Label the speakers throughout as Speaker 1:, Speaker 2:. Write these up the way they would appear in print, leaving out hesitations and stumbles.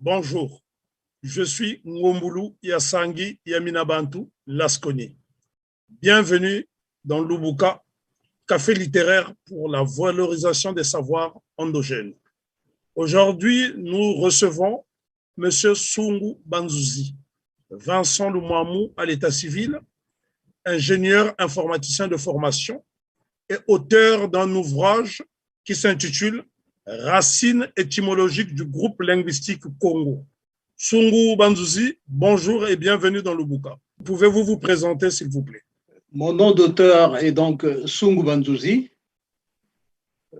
Speaker 1: Bonjour, je suis Ngombulu Yasangi Yaminabantu Lasconi. Bienvenue dans Lubuka, café littéraire pour la valorisation des savoirs endogènes. Aujourd'hui, nous recevons M. Sungu Banzuzi, Vincent Lumamou à l'état civil, ingénieur informaticien de formation et auteur d'un ouvrage qui s'intitule Racines étymologiques du groupe linguistique Congo. Sungu Banzuzi, bonjour et bienvenue dans Lubuka. Pouvez-vous vous présenter, s'il vous plaît?
Speaker 2: Mon nom d'auteur est donc Sungu Banzuzi.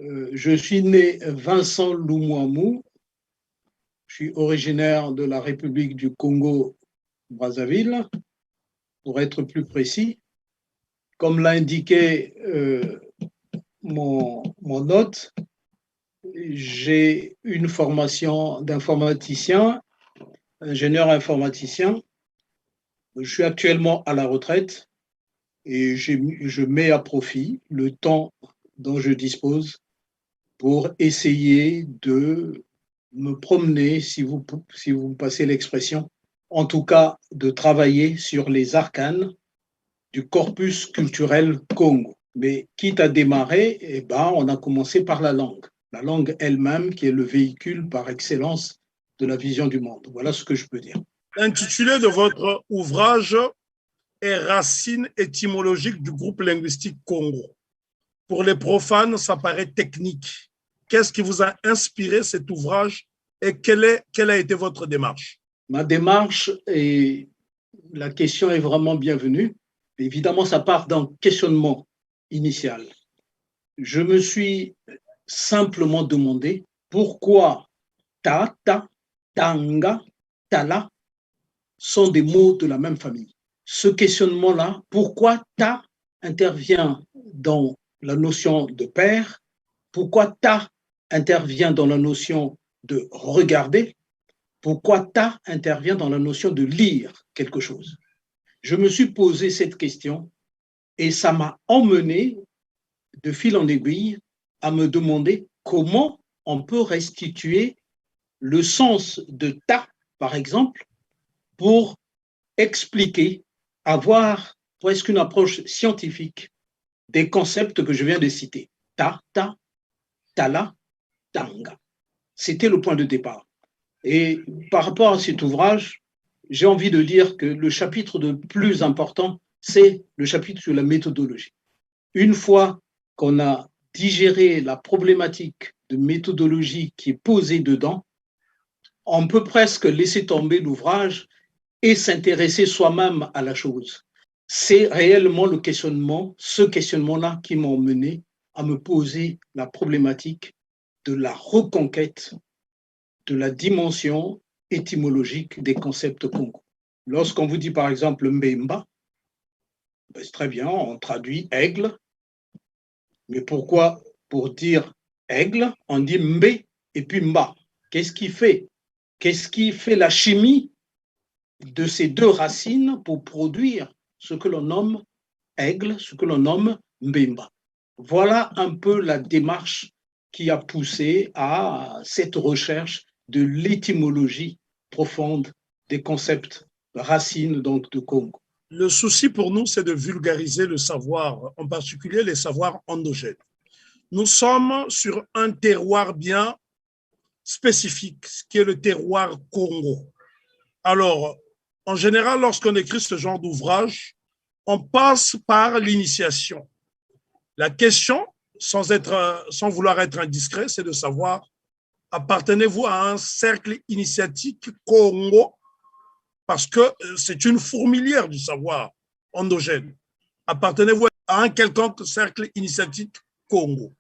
Speaker 2: Je suis né Vincent Lumamou. Je suis originaire de la République du Congo-Brazzaville, pour être plus précis. Comme l'a indiqué mon hôte, j'ai une formation d'informaticien, ingénieur informaticien. Je suis actuellement à la retraite et je mets à profit le temps dont je dispose pour essayer de me promener, si vous me passez l'expression, en tout cas de travailler sur les arcanes du corpus culturel Congo. Mais quitte à démarrer, on a commencé par la langue elle-même qui est le véhicule par excellence de la vision du monde. Voilà ce que je peux dire.
Speaker 1: L'intitulé de votre ouvrage est Racines étymologiques du groupe linguistique Congo. Pour les profanes, ça paraît technique. Qu'est-ce qui vous a inspiré cet ouvrage et quelle a été votre démarche?
Speaker 2: Ma démarche, et la question est vraiment bienvenue. Évidemment, ça part d'un questionnement initial. Je me suis simplement demandé pourquoi ta, tanga, tala sont des mots de la même famille. Ce questionnement-là, pourquoi ta intervient dans la notion de père, pourquoi ta intervient dans la notion de regarder, pourquoi ta intervient dans la notion de lire quelque chose. Je me suis posé cette question et ça m'a emmené de fil en aiguille à me demander comment on peut restituer le sens de ta, par exemple, pour expliquer, avoir presque une approche scientifique des concepts que je viens de citer. Ta, tala, tanga. C'était le point de départ. Et par rapport à cet ouvrage, j'ai envie de dire que le chapitre le plus important, c'est le chapitre sur la méthodologie. Une fois qu'on a digéré la problématique de méthodologie qui est posée dedans, on peut presque laisser tomber l'ouvrage et s'intéresser soi-même à la chose. C'est réellement le questionnement, ce questionnement-là qui m'a mené à me poser la problématique de la reconquête de la dimension étymologique des concepts Congo. Lorsqu'on vous dit par exemple Mbemba, c'est très bien, on traduit aigle, mais pourquoi pour dire aigle, on dit Mbe et puis Mba? Qu'est-ce qui fait la chimie de ces deux racines pour produire ce que l'on nomme aigle, ce que l'on nomme Mbemba? Voilà un peu la démarche qui a poussé à cette recherche de l'étymologie profonde des concepts racines donc de Congo.
Speaker 1: Le souci pour nous, c'est de vulgariser le savoir, en particulier les savoirs endogènes. Nous sommes sur un terroir bien spécifique, qui est le terroir Congo. Alors, en général, lorsqu'on écrit ce genre d'ouvrage, on passe par l'initiation. La question, sans vouloir être indiscret, c'est de savoir, appartenez-vous à un cercle initiatique Congo? Parce que c'est une fourmilière du savoir endogène. Appartenez-vous à un quelconque cercle initiatique Congo?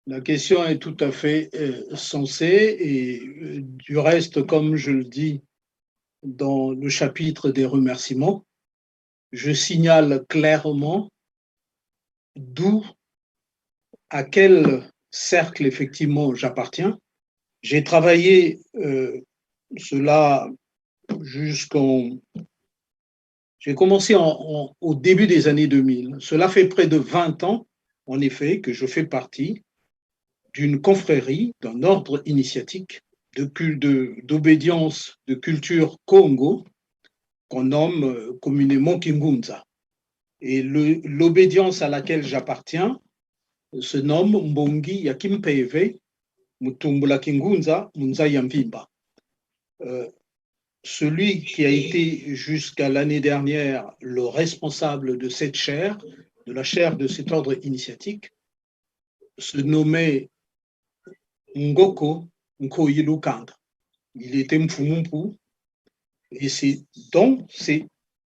Speaker 2: La question est tout à fait sensée et du reste, comme je le dis dans le chapitre des remerciements, je signale clairement d'où, à quel cercle effectivement j'appartiens. J'ai travaillé cela J'ai commencé au début des années 2000. Cela fait près de 20 ans, en effet, que je fais partie d'une confrérie, d'un ordre initiatique d'obédience de culture Congo qu'on nomme communément Kingunza. Et l'obédience à laquelle j'appartiens se nomme Mbongi Yakimpeve Mutumbula Kingunza Munza Yamvimba. Celui qui a été jusqu'à l'année dernière le responsable de cette chaire, de la chaire de cet ordre initiatique, se nommait Ngoko Nkoyilu Kanga. Il était Mfumumpu, et c'est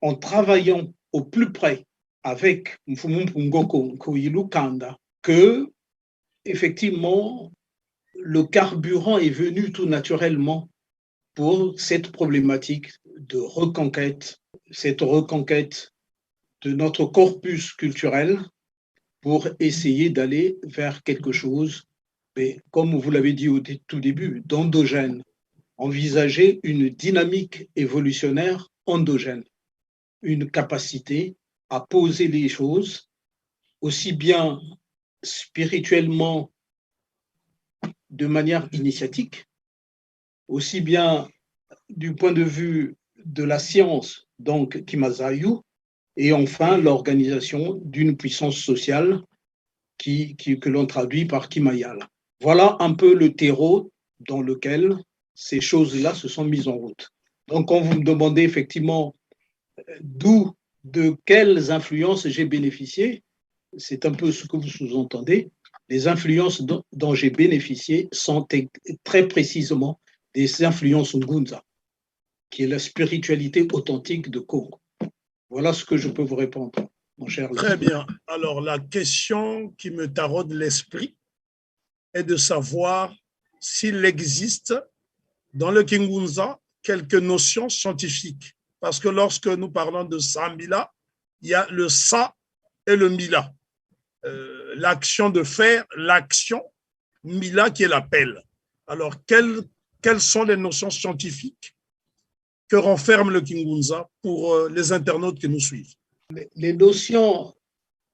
Speaker 2: en travaillant au plus près avec Mfumumpu Ngoko Nkoyilu Kanga que, effectivement, le carburant est venu tout naturellement pour cette problématique de reconquête, cette reconquête de notre corpus culturel pour essayer d'aller vers quelque chose, mais comme vous l'avez dit au tout début, d'endogène, envisager une dynamique évolutionnaire endogène, une capacité à poser les choses aussi bien spirituellement de manière initiatique, aussi bien du point de vue de la science, donc Kimazayu, et enfin l'organisation d'une puissance sociale que l'on traduit par Kimayala. Voilà un peu le terreau dans lequel ces choses-là se sont mises en route. Donc, quand vous me demandez effectivement de quelles influences j'ai bénéficié, c'est un peu ce que vous sous-entendez. Les influences dont j'ai bénéficié sont très précisément des influences Ngunza, qui est la spiritualité authentique de Congo. Voilà ce que je peux vous répondre, mon cher.
Speaker 1: Très bien. Alors, la question qui me taraude l'esprit est de savoir s'il existe dans le Kingunza quelques notions scientifiques. Parce que lorsque nous parlons de Samila, il y a le Sa et le Mila. L'action de faire, l'action, Mila qui est l'appel. Alors, quelles sont les notions scientifiques que renferme le Kingunza pour les internautes qui nous suivent?
Speaker 2: Les notions,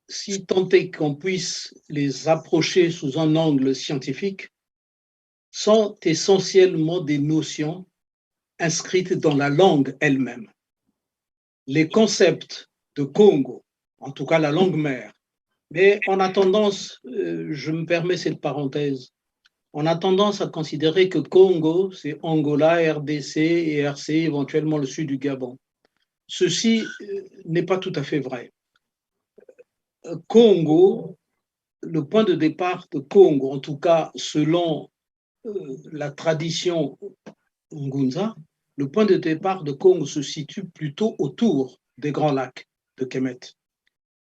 Speaker 2: si tant est qu'on puisse les approcher sous un angle scientifique, sont essentiellement des notions inscrites dans la langue elle-même. Les concepts de Congo, en tout cas la langue mère, mais on a tendance, je me permets cette parenthèse, on a tendance à considérer que Congo, c'est Angola, RDC et RC, éventuellement le sud du Gabon. Ceci n'est pas tout à fait vrai. Congo, le point de départ de Congo, en tout cas selon la tradition Ngunza, le point de départ de Congo se situe plutôt autour des grands lacs de Kemet.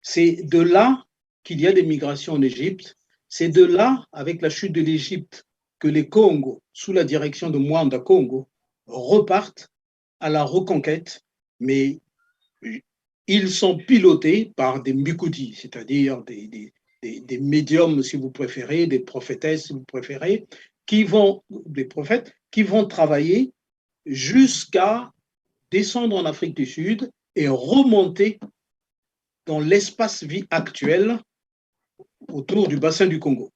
Speaker 2: C'est de là qu'il y a des migrations en Égypte. C'est de là, avec la chute de l'Égypte, que les Congos, sous la direction de Mwanda Congo, repartent à la reconquête, mais ils sont pilotés par des Mbikudi, c'est-à-dire des médiums, si vous préférez, des prophétesses, si vous préférez, des prophètes, qui vont travailler jusqu'à descendre en Afrique du Sud et remonter dans l'espace-vie actuel autour du bassin du Congo.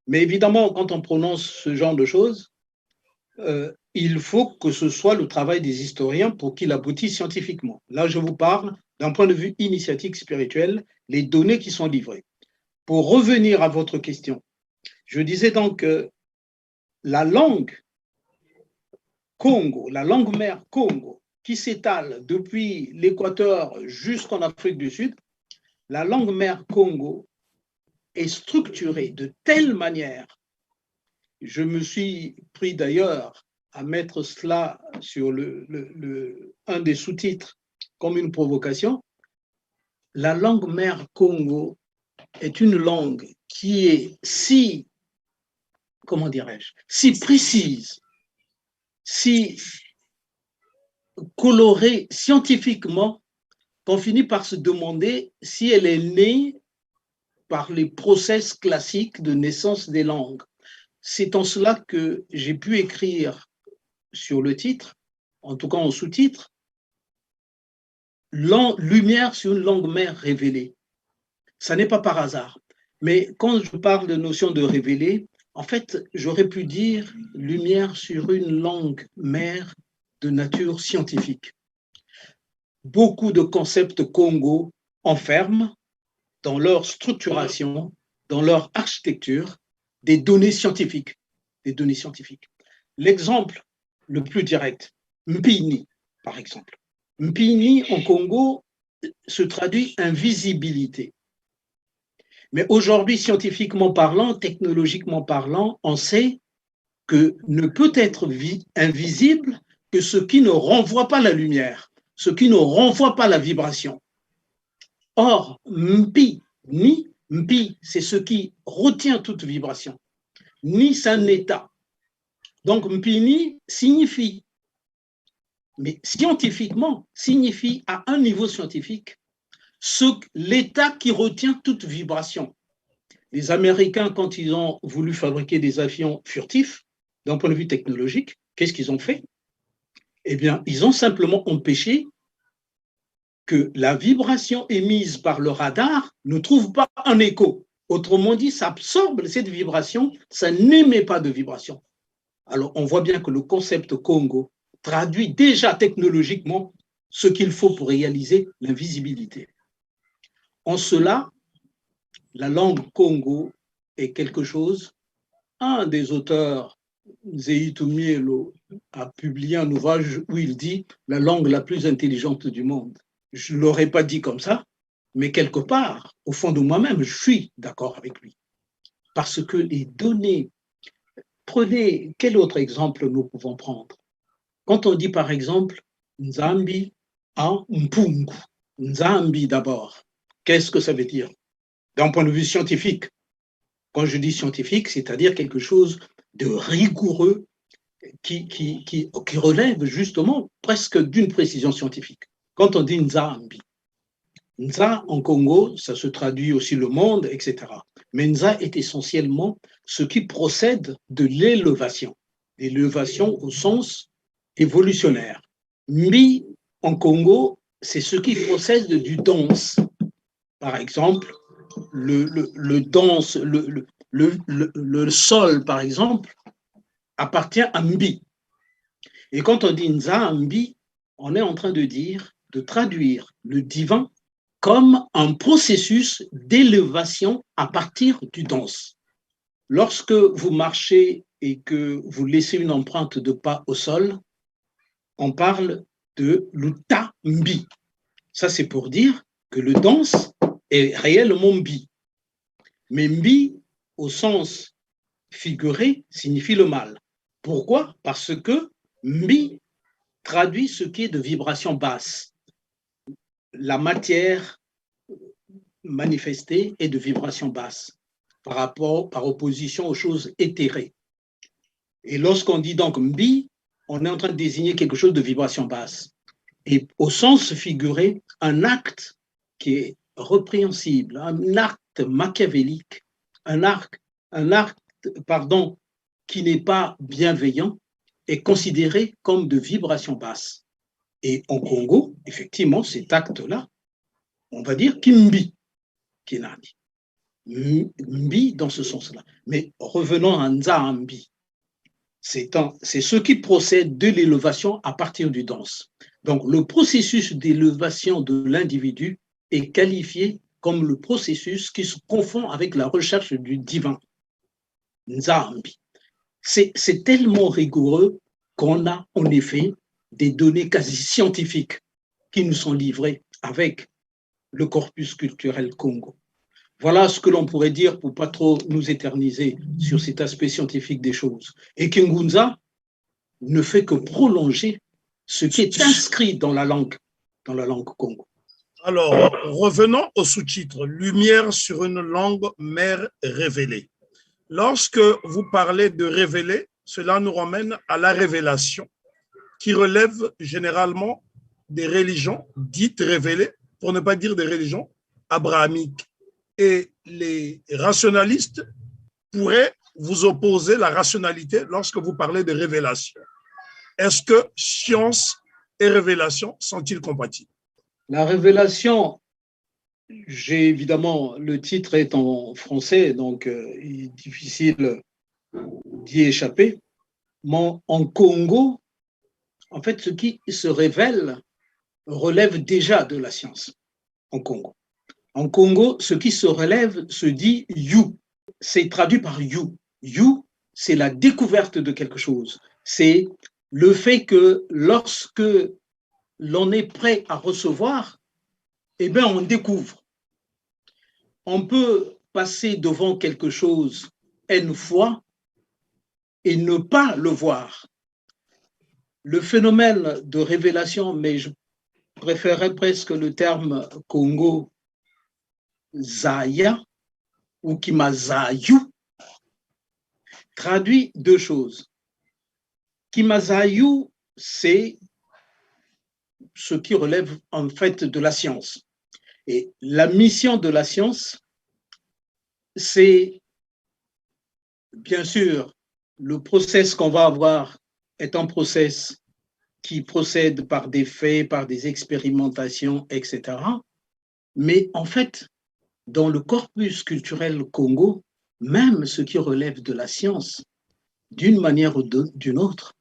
Speaker 2: Mais évidemment, quand on prononce ce genre de choses, il faut que ce soit le travail des historiens pour qu'il aboutisse scientifiquement. Là, je vous parle d'un point de vue initiatique spirituel, les données qui sont livrées. Pour revenir à votre question, je disais donc que la langue Congo, la langue mère Congo, qui s'étale depuis l'Équateur jusqu'en Afrique du Sud, la langue mère Congo est structurée de telle manière, je me suis pris d'ailleurs à mettre cela sur un des sous-titres comme une provocation, la langue mère Congo est une langue qui est si, comment dirais-je, si précise, si colorée scientifiquement qu'on finit par se demander si elle est née par les process classiques de naissance des langues. C'est en cela que j'ai pu écrire sur le titre, en tout cas en sous-titre, Lumière sur une langue mère révélée. Ça n'est pas par hasard. Mais quand je parle de notion de révélé, En fait, j'aurais pu dire lumière sur une langue mère de nature scientifique. Beaucoup de concepts Congo enferment dans leur structuration, dans leur architecture, des données scientifiques. Des données scientifiques. L'exemple le plus direct, Mpini, par exemple. Mpini en Congo se traduit invisibilité. Mais aujourd'hui, scientifiquement parlant, technologiquement parlant, on sait que ne peut être invisible que ce qui ne renvoie pas la lumière, ce qui ne renvoie pas la vibration. Or, Mpi, c'est ce qui retient toute vibration. Ni, c'est un état. Donc, Mpini signifie, mais scientifiquement, signifie à un niveau scientifique l'état qui retient toute vibration. Les Américains, quand ils ont voulu fabriquer des avions furtifs, d'un point de vue technologique, qu'est-ce qu'ils ont fait? Eh bien, ils ont simplement empêché que la vibration émise par le radar ne trouve pas un écho. Autrement dit, ça absorbe cette vibration, ça n'émet pas de vibration. Alors, on voit bien que le concept Congo traduit déjà technologiquement ce qu'il faut pour réaliser l'invisibilité. En cela, la langue Congo est quelque chose. Un des auteurs, Zeitou Mielo, a publié un ouvrage où il dit « la langue la plus intelligente du monde ». Je ne l'aurais pas dit comme ça, mais quelque part, au fond de moi-même, je suis d'accord avec lui. Parce que les données, prenez, quel autre exemple nous pouvons prendre? Quand on dit par exemple Nzambi en Mpungu, Nzambi d'abord, qu'est-ce que ça veut dire? D'un point de vue scientifique, quand je dis scientifique, c'est-à-dire quelque chose de rigoureux qui relève justement presque d'une précision scientifique. Quand on dit Nzambi, Nza en Congo, ça se traduit aussi le monde, etc. Mais Nza est essentiellement ce qui procède de l'élévation au sens évolutionnaire. Mbi en Congo, c'est ce qui procède du danse. Par exemple, le danse, le sol, par exemple, appartient à Mbi. Et quand on dit Nza, Mbi, on est en train de traduire le divin comme un processus d'élévation à partir du danse. Lorsque vous marchez et que vous laissez une empreinte de pas au sol, on parle de l'uta Mbi. Ça, c'est pour dire que le danse est réellement Mbi. Mais Mbi, au sens figuré, signifie le mal. Pourquoi? Parce que Mbi traduit ce qui est de vibration basse. La matière manifestée est de vibration basse par opposition aux choses éthérées. Et lorsqu'on dit donc Mbi, on est en train de désigner quelque chose de vibration basse. Et au sens figuré, un acte qui est répréhensible, un acte machiavélique, un acte qui n'est pas bienveillant, est considéré comme de vibration basse. Et en Congo, effectivement, cet acte-là, on va dire Kimbi, Kinani. Mbi dans ce sens-là. Mais revenons à Nzambi. C'est ce qui procède de l'élévation à partir du danse. Donc, le processus d'élévation de l'individu est qualifié comme le processus qui se confond avec la recherche du divin. Nzambi. C'est tellement rigoureux qu'on a en effet des données quasi scientifiques qui nous sont livrées avec le corpus culturel Congo. Voilà ce que l'on pourrait dire pour ne pas trop nous éterniser sur cet aspect scientifique des choses. Et Kingunza ne fait que prolonger ce qui est inscrit dans la langue Congo.
Speaker 1: Alors, revenons au sous-titre « Lumière sur une langue mère révélée ». Lorsque vous parlez de révéler, cela nous ramène à la révélation, qui relève généralement des religions dites révélées, pour ne pas dire des religions abrahamiques. Et les rationalistes pourraient vous opposer la rationalité lorsque vous parlez de révélation. Est-ce que science et révélation sont-ils compatibles?
Speaker 2: La révélation, j'ai évidemment, le titre est en français, donc il est difficile d'y échapper. Mais en Congo, en fait, ce qui se révèle relève déjà de la science en Congo. En Congo, ce qui se relève se dit you. C'est traduit par you. You, c'est la découverte de quelque chose. C'est le fait que lorsque l'on est prêt à recevoir, eh bien, on découvre. On peut passer devant quelque chose une fois et ne pas le voir. Le phénomène de révélation, mais je préférerais presque le terme Congo Zaya ou Kimazayu, traduit deux choses. Kimazayu, c'est ce qui relève en fait de la science. Et la mission de la science, c'est bien sûr le process qu'on va avoir est un process qui procède par des faits, par des expérimentations, etc. Mais en fait, dans le corpus culturel Congo, même ce qui relève de la science, d'une manière ou d'une autre,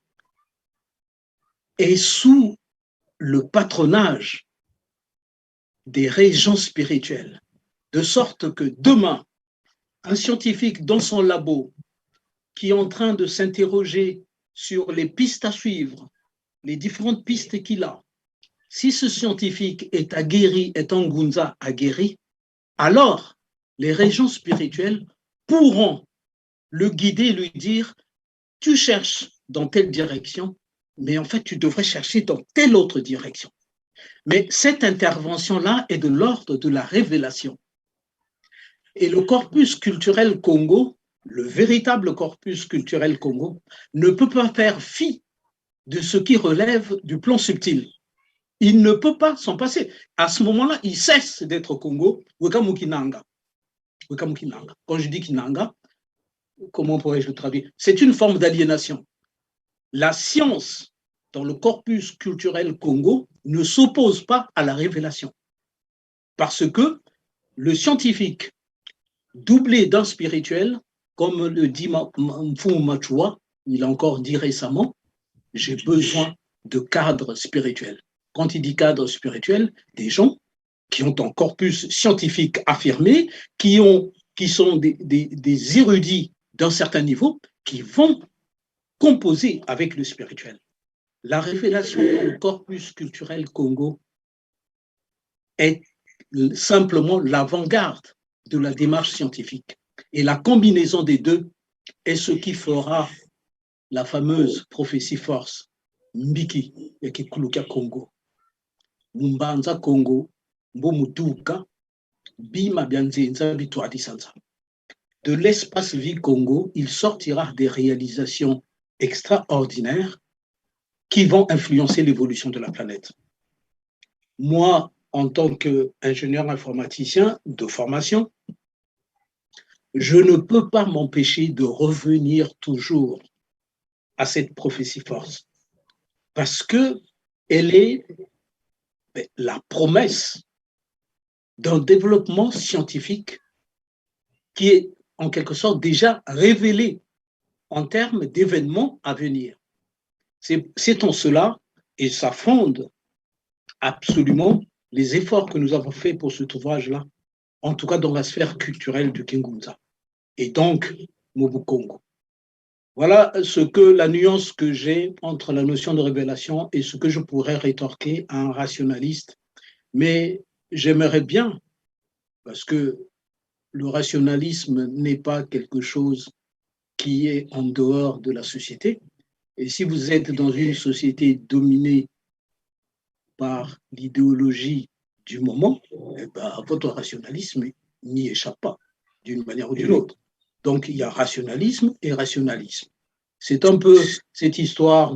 Speaker 2: est sous le patronage des régions spirituelles, de sorte que demain, un scientifique dans son labo qui est en train de s'interroger sur les pistes à suivre, les différentes pistes qu'il a, si ce scientifique est aguerri, est un Ngunza aguerri, alors les régions spirituelles pourront le guider, lui dire « tu cherches dans telle direction, mais en fait tu devrais chercher dans telle autre direction ». Mais cette intervention-là est de l'ordre de la révélation. Et le corpus culturel Congo, le véritable corpus culturel Congo, ne peut pas faire fi de ce qui relève du plan subtil. Il ne peut pas s'en passer. À ce moment-là, il cesse d'être Congo, Wekamukinanga. Quand je dis Kinanga, comment pourrais-je le traduire? C'est une forme d'aliénation. La science dans le corpus culturel Congo ne s'oppose pas à la révélation. Parce que le scientifique, doublé d'un spirituel, comme le dit Mfumu Machua, il a encore dit récemment, j'ai besoin de cadres spirituels. Quand il dit cadre spirituel, des gens qui ont un corpus scientifique affirmé, qui sont des érudits d'un certain niveau, qui vont composer avec le spirituel. La révélation dans le corpus culturel Congo est simplement l'avant-garde de la démarche scientifique. Et la combinaison des deux est ce qui fera la fameuse prophétie force, Mbiki Yakikuluka Congo. Mumbanza Congo, Mbomutuka, Bima Bianzenza Bitwadi Sansa. De l'espace vie Congo, il sortira des réalisations extraordinaires qui vont influencer l'évolution de la planète. Moi, en tant qu'ingénieur informaticien de formation, je ne peux pas m'empêcher de revenir toujours à cette prophétie force parce qu'elle est la promesse d'un développement scientifique qui est en quelque sorte déjà révélé en termes d'événements à venir. C'est en cela, et ça fonde absolument les efforts que nous avons faits pour cet ouvrage-là, en tout cas dans la sphère culturelle du Kingunza, et donc Mobu-Congo. Voilà la nuance que j'ai entre la notion de révélation et ce que je pourrais rétorquer à un rationaliste. Mais j'aimerais bien, parce que le rationalisme n'est pas quelque chose qui est en dehors de la société. Et si vous êtes dans une société dominée par l'idéologie du moment, eh ben, votre rationalisme n'y échappe pas, d'une manière ou d'une autre. Donc, il y a rationalisme et rationalisme. C'est un peu cette histoire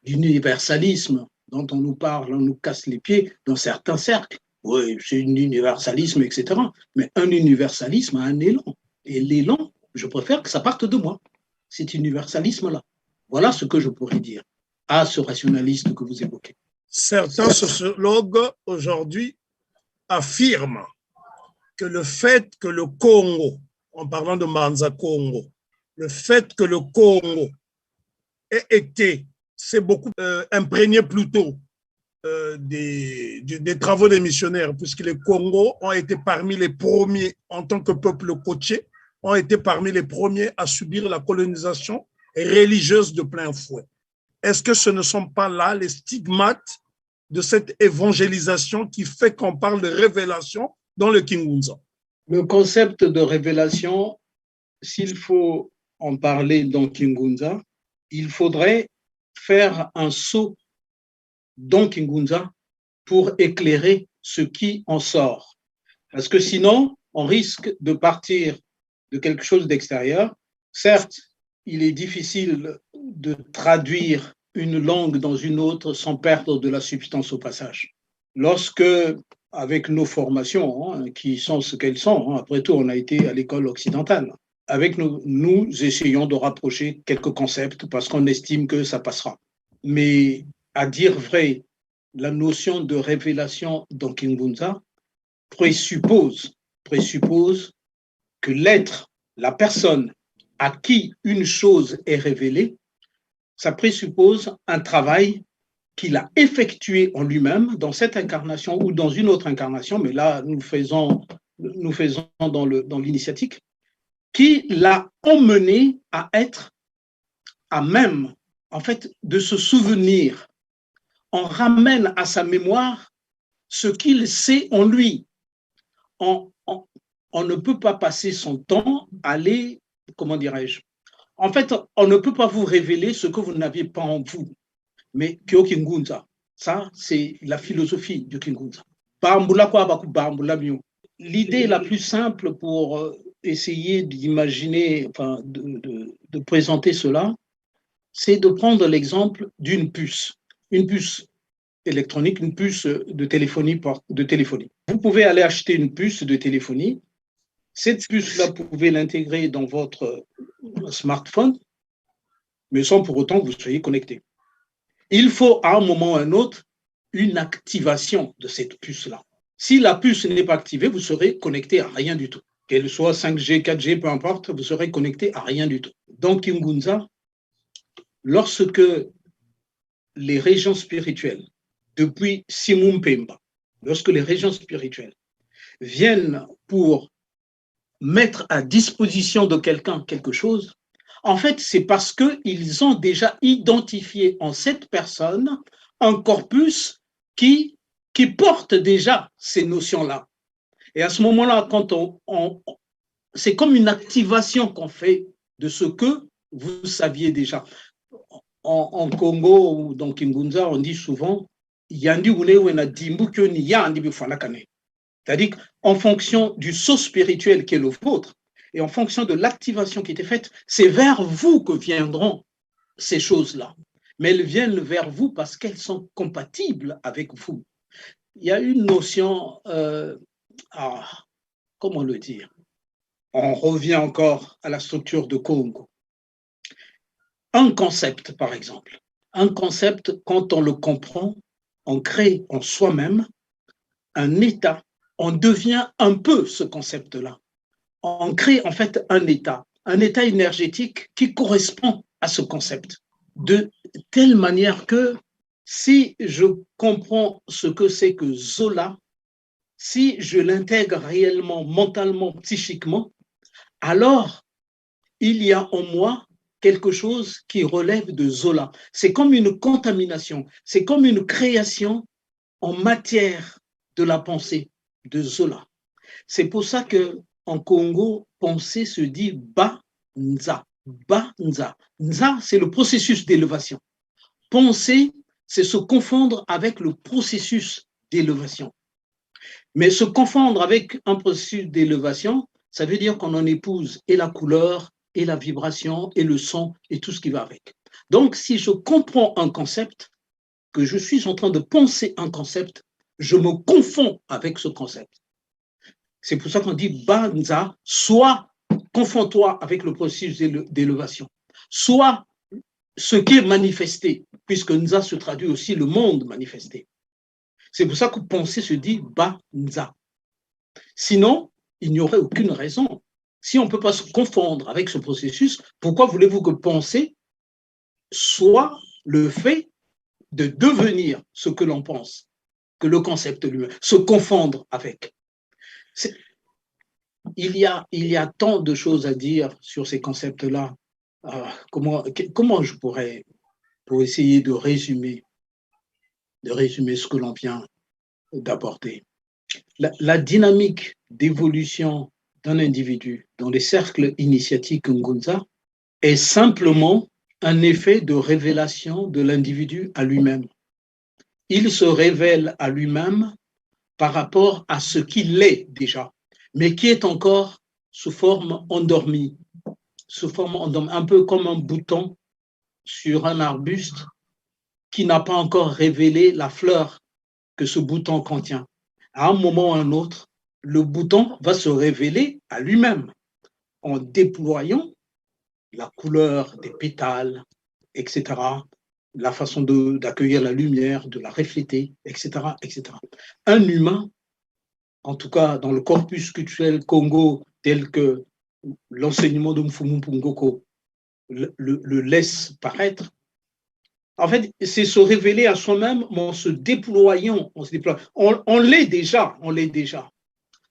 Speaker 2: d'universalisme dont on nous parle, on nous casse les pieds dans certains cercles. Oui, c'est un universalisme, etc. Mais un universalisme a un élan. Et l'élan, je préfère que ça parte de moi, cet universalisme-là. Voilà ce que je pourrais dire à ce rationaliste que vous évoquez.
Speaker 1: Certains sociologues aujourd'hui affirment que le fait que le Congo, en parlant de Manza Congo, le fait que le Congo ait été, s'est beaucoup imprégné plutôt des travaux des missionnaires, puisque les Congos ont été parmi les premiers, en tant que peuple côtier, ont été parmi les premiers à subir la colonisation religieuse de plein fouet. Est-ce que ce ne sont pas là les stigmates de cette évangélisation qui fait qu'on parle de révélation dans le Kingunza?
Speaker 2: Le concept de révélation, s'il faut en parler dans Kingunza, il faudrait faire un saut dans Kingunza pour éclairer ce qui en sort. Parce que sinon, on risque de partir de quelque chose d'extérieur. Certes, il est difficile de traduire une langue dans une autre sans perdre de la substance au passage. Lorsque, avec nos formations, qui sont ce qu'elles sont, après tout, on a été à l'école occidentale, avec nous essayons de rapprocher quelques concepts parce qu'on estime que ça passera. Mais à dire vrai, la notion de révélation dans Kingunza présuppose que l'être, la personne à qui une chose est révélée, ça présuppose un travail qu'il a effectué en lui-même dans cette incarnation ou dans une autre incarnation, mais là, nous faisons dans l'initiatique, qui l'a emmené à être à même, en fait, de se souvenir. On ramène à sa mémoire ce qu'il sait en lui. On ne peut pas passer son temps à aller, comment dirais-je, en fait, on ne peut pas vous révéler ce que vous n'aviez pas en vous. Mais Kyo Kingunza, ça, c'est la philosophie du Kingunza. L'idée la plus simple pour essayer d'imaginer, enfin, de présenter cela, c'est de prendre l'exemple d'une puce. Une puce électronique, une puce de téléphonie. Vous pouvez aller acheter une puce de téléphonie. Cette puce-là, vous pouvez l'intégrer dans votre smartphone, mais sans pour autant que vous soyez connecté. Il faut à un moment ou à un autre une activation de cette puce-là. Si la puce n'est pas activée, vous serez connecté à rien du tout. Qu'elle soit 5G, 4G, peu importe, vous serez connecté à rien du tout. Dans Kingunza, lorsque les régions spirituelles, depuis Simon Pemba, lorsque les régions spirituelles viennent pour mettre à disposition de quelqu'un quelque chose, en fait, c'est parce qu'ils ont déjà identifié en cette personne un corpus qui porte déjà ces notions-là. Et à ce moment-là, quand c'est comme une activation qu'on fait de ce que vous saviez déjà. En Congo ou dans Kingunza, on dit souvent c'est-à-dire qu'en fonction du saut spirituel qui est le vôtre et en fonction de l'activation qui était faite, c'est vers vous que viendront ces choses-là. Mais elles viennent vers vous parce qu'elles sont compatibles avec vous. Il y a une notion, comment le dire? On revient encore à la structure de Congo. Un concept, par exemple. Un concept, quand on le comprend, on crée en soi-même un état. On devient un peu ce concept-là. On crée en fait un état énergétique qui correspond à ce concept. De telle manière que si je comprends ce que c'est que Zola, si je l'intègre réellement, mentalement, psychiquement, alors il y a en moi quelque chose qui relève de Zola. C'est comme une contamination, c'est comme une création en matière de la pensée de Zola. C'est pour ça qu'en Congo, penser se dit Ba-Nza. Ba-Nza. Nza, c'est le processus d'élévation. Penser, c'est se confondre avec le processus d'élévation. Mais se confondre avec un processus d'élévation, ça veut dire qu'on en épouse et la couleur, et la vibration, et le son, et tout ce qui va avec. Donc, si je comprends un concept, que je suis en train de penser un concept, je me confonds avec ce concept. C'est pour ça qu'on dit Banza, soit confonds-toi avec le processus d'élévation, soit ce qui est manifesté, puisque Nza se traduit aussi le monde manifesté. C'est pour ça que penser se dit Banza. Sinon, il n'y aurait aucune raison Si on ne peut pas se confondre avec ce processus, pourquoi voulez-vous que penser soit le fait de devenir ce que l'on pense, que le concept lui-même, se confondre avec? Il y a tant de choses à dire sur ces concepts-là. Comment je pourrais, pour essayer de résumer ce que l'on vient d'apporter? La dynamique d'évolution d'un individu dans les cercles initiatiques Ngunza est simplement un effet de révélation de l'individu à lui-même. Il se révèle à lui-même par rapport à ce qu'il est déjà, mais qui est encore sous forme endormie, un peu comme un bouton sur un arbuste qui n'a pas encore révélé la fleur que ce bouton contient. À un moment ou à un autre, le bouton va se révéler à lui-même en déployant la couleur des pétales, etc., la façon d'accueillir la lumière, de la refléter, etc., etc. Un humain, en tout cas dans le corpus culturel Congo, tel que l'enseignement de Mfumu Pungoko le laisse paraître, en fait, c'est se révéler à soi-même en se déployant. On l'est déjà, on l'est déjà.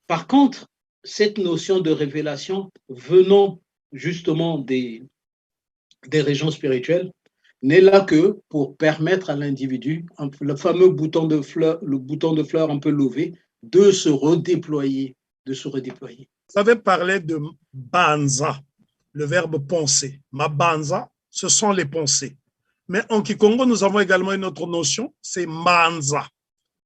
Speaker 2: Par contre, cette notion de révélation venant justement des régions spirituelles n'est là que pour permettre à l'individu, le fameux bouton de fleur un peu levé, de se redéployer,
Speaker 1: Vous avez parlé de banza, le verbe penser. Ma banza, ce sont les pensées. Mais en Kikongo, nous avons également une autre notion, c'est manza.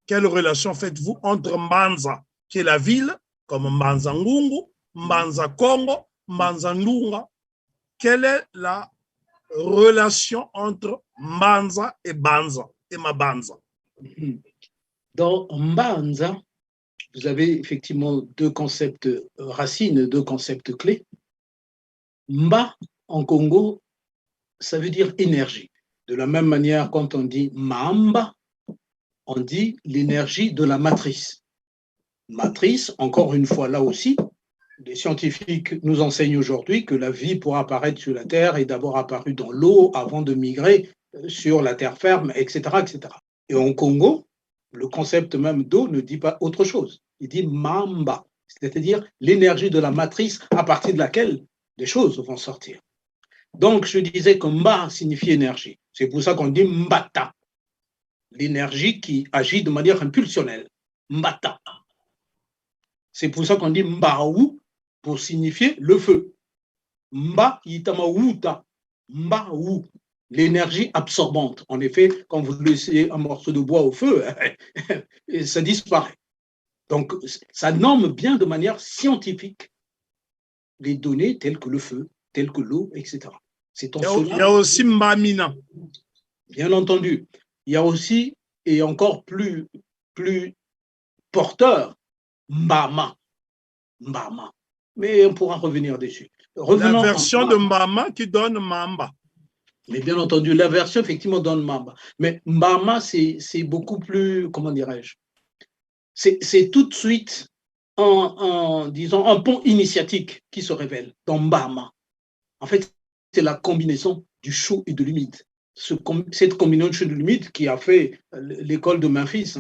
Speaker 1: Quelle relation faites-vous entre Manza, qui est la ville, comme Manza Ngungu, Manza Congo, Manza Ndunga? Quelle est la relation entre Manza et Banza et Mabanza?
Speaker 2: Dans Mbanza, vous avez effectivement deux concepts racines, deux concepts clés. Mba, en Congo, ça veut dire énergie. De la même manière, quand on dit Mamba, on dit l'énergie de la matrice. Matrice, encore une fois, là aussi, les scientifiques nous enseignent aujourd'hui que la vie, pour apparaître sur la Terre, est d'abord apparue dans l'eau avant de migrer sur la terre ferme, etc., etc. Et en Congo, le concept même d'eau ne dit pas autre chose. Il dit Mamba, c'est-à-dire l'énergie de la matrice à partir de laquelle les choses vont sortir. Donc, je disais que Mba signifie énergie. C'est pour ça qu'on dit Mbata, l'énergie qui agit de manière impulsionnelle. Mbata. C'est pour ça qu'on dit Mbaou pour signifier le feu. Mba Yitamawuta, Mbaou, l'énergie absorbante. En effet, quand vous laissez un morceau de bois au feu, ça disparaît. Donc, ça nomme bien de manière scientifique les données telles que le feu, telles que l'eau, etc.
Speaker 1: Il y a aussi Mbamina.
Speaker 2: Bien entendu. Il y a aussi, et encore plus porteur, Mbama. Mbama. Mais on pourra revenir dessus.
Speaker 1: La version de Mbama qui donne Mamba.
Speaker 2: Mais bien entendu, la version effectivement donne Mamba. Mais Mbama, c'est beaucoup plus, comment dirais-je, c'est tout de suite disons, un pont initiatique qui se révèle dans Mbama. En fait, c'est la combinaison du chaud et de l'humide. Cette combinaison du chaud et de l'humide qui a fait l'école de Memphis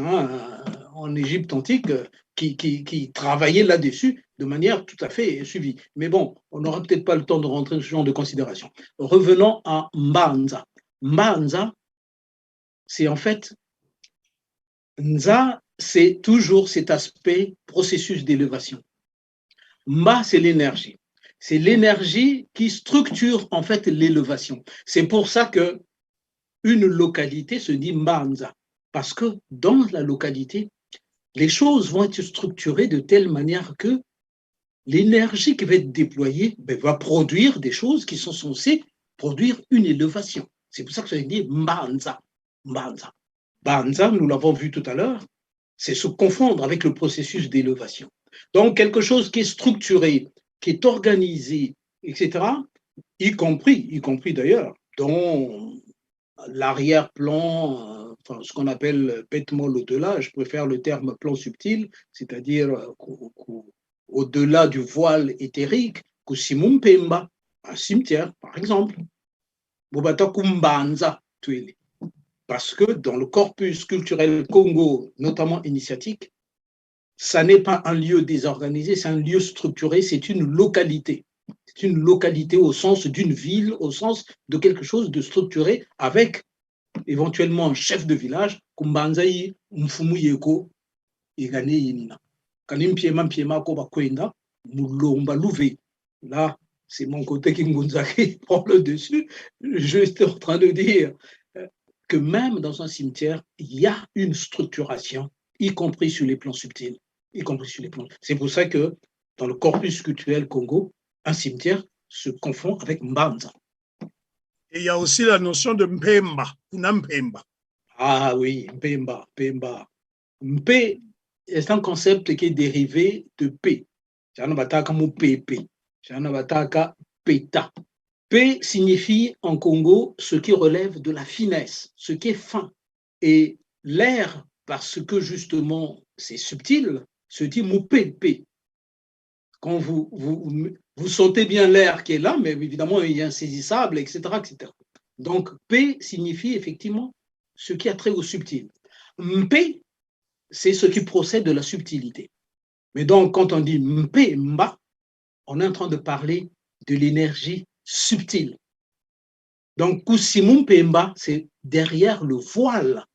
Speaker 2: en Égypte antique, qui travaillait là-dessus de manière tout à fait suivie. Mais bon, on n'aura peut-être pas le temps de rentrer dans ce genre de considération. Revenons à Mbanza. Mbanza, c'est en fait, Nza, c'est toujours cet aspect processus d'élévation. Mba, c'est l'énergie. C'est l'énergie qui structure en fait l'élévation. C'est pour ça que une localité se dit Mbanza, parce que dans la localité, les choses vont être structurées de telle manière que l'énergie qui va être déployée va produire des choses qui sont censées produire une élévation. C'est pour ça que ça veut dire Mbanza. Mbanza. Mbanza, nous l'avons vu tout à l'heure, c'est se confondre avec le processus d'élévation. Donc, quelque chose qui est structuré, qui est organisé, etc., y compris d'ailleurs dans l'arrière-plan, enfin, ce qu'on appelle bêtement l'au-delà, je préfère le terme plan subtil, c'est-à-dire au-delà du voile éthérique, Kusimu Mpemba, un cimetière, par exemple. Bobata Kumbanza, Tuele. Parce que dans le corpus culturel Congo, notamment initiatique, ça n'est pas un lieu désorganisé, c'est un lieu structuré, c'est une localité. C'est une localité au sens d'une ville, au sens de quelque chose de structuré, avec éventuellement un chef de village, Kumbanzaï, Mfumu Yeko, Igane Yinina. Kanim Piema Ko Bakwenda, Mulomba Louvé. Là, c'est mon côté qui prend le dessus. Je suis en train de dire que même dans un cimetière, il y a une structuration, y compris sur les plans subtils. Y compris sur les plans. C'est pour ça que dans le corpus culturel Congo, un cimetière se confond avec Mbanza.
Speaker 1: Et il y a aussi la notion de Mpemba, Kuna Mpemba.
Speaker 2: Ah oui, Mpemba, Mpemba. Mpe est un concept qui est dérivé de P. Janabataka mu PP. Janabataka Peta. P signifie en Congo ce qui relève de la finesse, ce qui est fin. Et l'air, parce que justement c'est subtil, se dit Moupé. Quand vous sentez bien l'air qui est là, mais évidemment il est insaisissable, etc., etc. Donc P signifie effectivement ce qui a trait au subtil. Mpe, c'est ce qui procède de la subtilité. Mais donc quand on dit Mpe, Mba, on est en train de parler de l'énergie subtile. Donc, Kusimum Pemba, c'est derrière le voile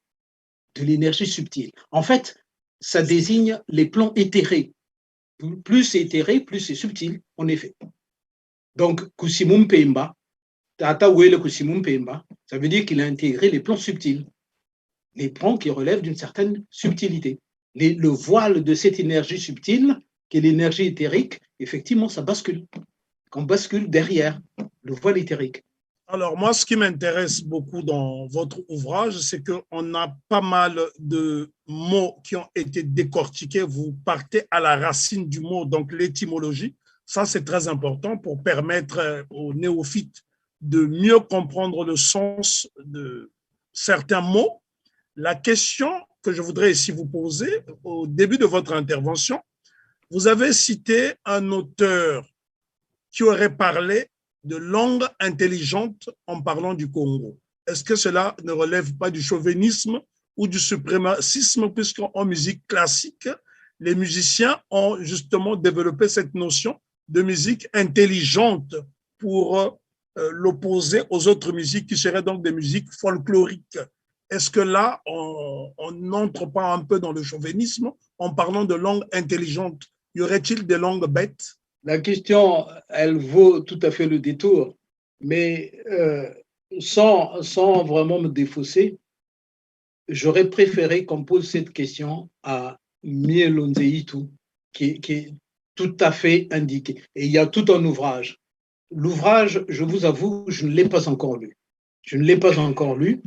Speaker 2: de l'énergie subtile. En fait, ça désigne les plans éthérés. Plus c'est éthéré, plus c'est subtil, en effet. Donc, Kusimum Pemba, Tata Wele Kusimum Pemba, ça veut dire qu'il a intégré les plans subtils, les plans qui relèvent d'une certaine subtilité. Le voile de cette énergie subtile, qui est l'énergie éthérique, effectivement, ça bascule. Qu'on bascule derrière le voile éthérique.
Speaker 1: Alors, moi, ce qui m'intéresse beaucoup dans votre ouvrage, c'est qu'on a pas mal de mots qui ont été décortiqués. Vous partez à la racine du mot, donc l'étymologie. Ça, c'est très important pour permettre aux néophytes de mieux comprendre le sens de certains mots. La question que je voudrais ici vous poser, au début de votre intervention, vous avez cité un auteur qui aurait parlé de langue intelligente en parlant du Congo. Est-ce que cela ne relève pas du chauvinisme ou du suprémacisme, puisqu'en musique classique, les musiciens ont justement développé cette notion de musique intelligente pour l'opposer aux autres musiques qui seraient donc des musiques folkloriques. Est-ce que là, on n'entre pas un peu dans le chauvinisme en parlant de langue intelligente? Y aurait-il des langues bêtes?
Speaker 2: La question, elle vaut tout à fait le détour, mais sans vraiment me défausser, j'aurais préféré qu'on pose cette question à Mielonzeitu, qui est tout à fait indiqué. Et il y a tout un ouvrage. L'ouvrage, je vous avoue, je ne l'ai pas encore lu. Je ne l'ai pas encore lu,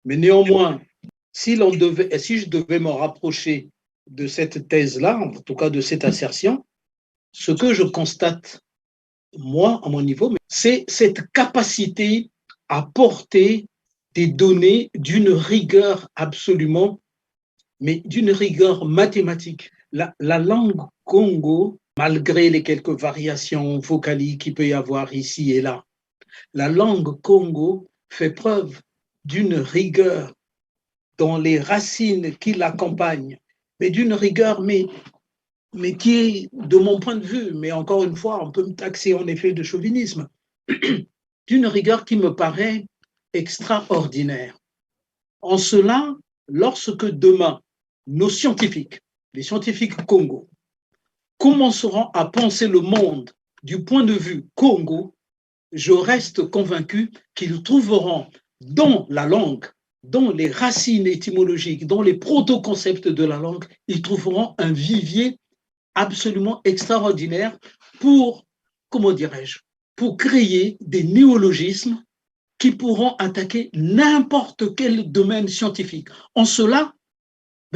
Speaker 2: mais néanmoins, si je devais me rapprocher de cette thèse-là, en tout cas de cette assertion, ce que je constate, moi, à mon niveau, c'est cette capacité à porter des données d'une rigueur absolument, mais d'une rigueur mathématique. La langue Congo, malgré les quelques variations vocaliques qu'il peut y avoir ici et là, la langue Congo fait preuve d'une rigueur dans les racines qui l'accompagnent, mais d'une rigueur, mais qui est, de mon point de vue, mais encore une fois, on peut me taxer en effet de chauvinisme, d'une rigueur qui me paraît extraordinaire. En cela, lorsque demain, nos scientifiques, les scientifiques Congo, commenceront à penser le monde du point de vue Congo, je reste convaincu qu'ils trouveront dans la langue, dans les racines étymologiques, dans les proto-concepts de la langue, ils trouveront un vivier absolument extraordinaire pour, comment dirais-je, pour créer des néologismes qui pourront attaquer n'importe quel domaine scientifique. En cela,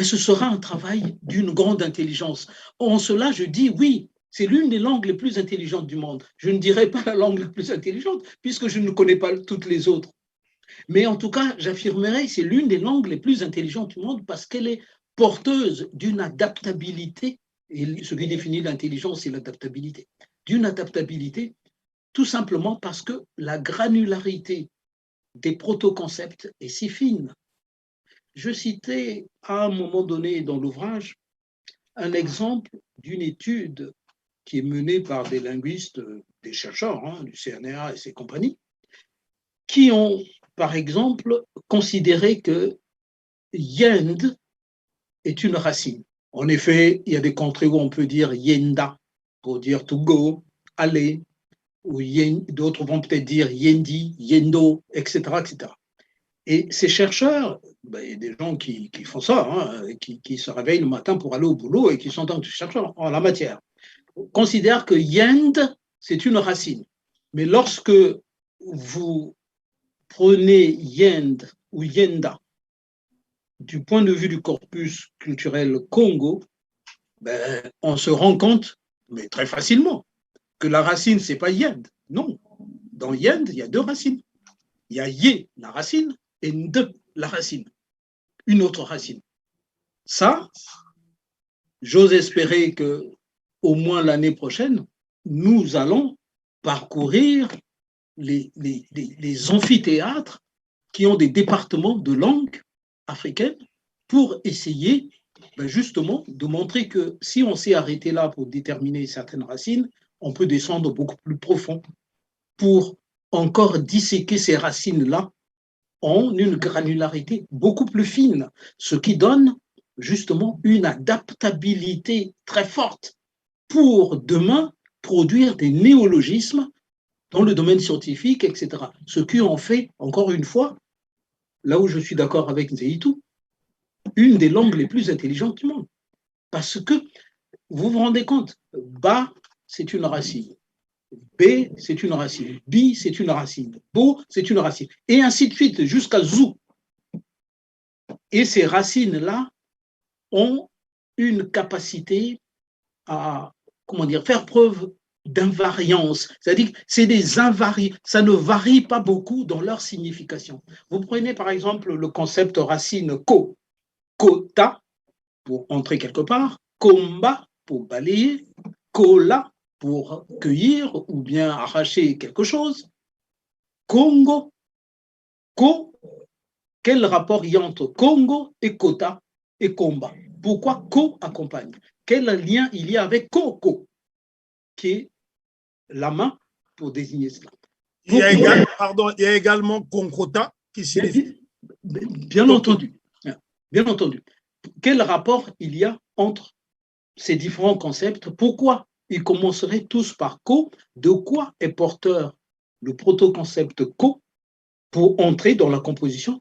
Speaker 2: ce sera un travail d'une grande intelligence. En cela, je dis oui, c'est l'une des langues les plus intelligentes du monde. Je ne dirais pas la langue la plus intelligente, puisque je ne connais pas toutes les autres. Mais en tout cas, j'affirmerai que c'est l'une des langues les plus intelligentes du monde parce qu'elle est porteuse d'une adaptabilité. Et ce qui définit l'intelligence, c'est l'adaptabilité. d'une adaptabilité, tout simplement parce que la granularité des protoconcepts est si fine. Je citais à un moment donné dans l'ouvrage un exemple d'une étude qui est menée par des linguistes, des chercheurs du CNRA et ses compagnies, qui ont, par exemple, considéré que yend est une racine. En effet, il y a des contrées où on peut dire yenda pour dire to go, aller, ou d'autres vont peut-être dire yendi, yendo, etc., etc. Et ces chercheurs, il y a des gens qui font ça, qui se réveillent le matin pour aller au boulot et qui sont donc chercheurs en la matière, considèrent que yend, c'est une racine. Mais lorsque vous prenez yend ou yenda du point de vue du corpus culturel Congo, on se rend compte, mais très facilement, que la racine, ce n'est pas yend. Non. Dans yend, il y a deux racines. Il y a ye, la racine, et nde, la racine. Une autre racine. Ça, j'ose espérer que au moins l'année prochaine, nous allons parcourir les amphithéâtres qui ont des départements de langue africaine pour essayer justement de montrer que si on s'est arrêté là pour déterminer certaines racines, on peut descendre beaucoup plus profond pour encore disséquer ces racines-là en une granularité beaucoup plus fine, ce qui donne justement une adaptabilité très forte pour demain produire des néologismes dans le domaine scientifique, etc. Ce qui en fait, encore une fois, là où je suis d'accord avec Nzeitou, une des langues les plus intelligentes du monde. Parce que, vous vous rendez compte, Ba, c'est une racine. B, c'est une racine. Bi, c'est une racine. Bo, c'est une racine. Et ainsi de suite, jusqu'à Zou. Et ces racines-là ont une capacité à, faire preuve d'invariance. C'est-à-dire que c'est des invariants. Ça ne varie pas beaucoup dans leur signification. Vous prenez par exemple le concept racine ko, kota, pour entrer quelque part, komba, pour balayer, kola, pour cueillir ou bien arracher quelque chose, Congo, ko, quel rapport il y a entre Congo et kota et komba? Pourquoi ko accompagne? Quel lien il y a avec koko, qui est la main pour désigner cela?
Speaker 1: Il y a également konkota qui signifie.
Speaker 2: Bien entendu. Bien entendu. Quel rapport il y a entre ces différents concepts? Pourquoi ils commenceraient tous par ko? De quoi est porteur le protoconcept ko pour entrer dans la composition?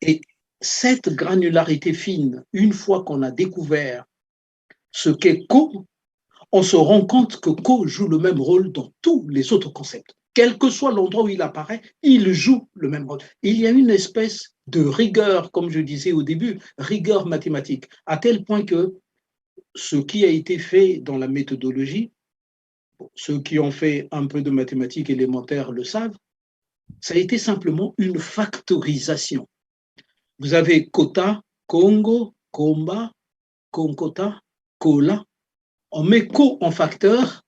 Speaker 2: Et cette granularité fine, une fois qu'on a découvert ce qu'est ko, on se rend compte que ko joue le même rôle dans tous les autres concepts. Quel que soit l'endroit où il apparaît, il joue le même rôle. Il y a une espèce de rigueur, comme je disais au début, rigueur mathématique, à tel point que ce qui a été fait dans la méthodologie, ceux qui ont fait un peu de mathématiques élémentaires le savent, ça a été simplement une factorisation. Vous avez kota, Congo, komba, konkota, kola. On met ko en facteur,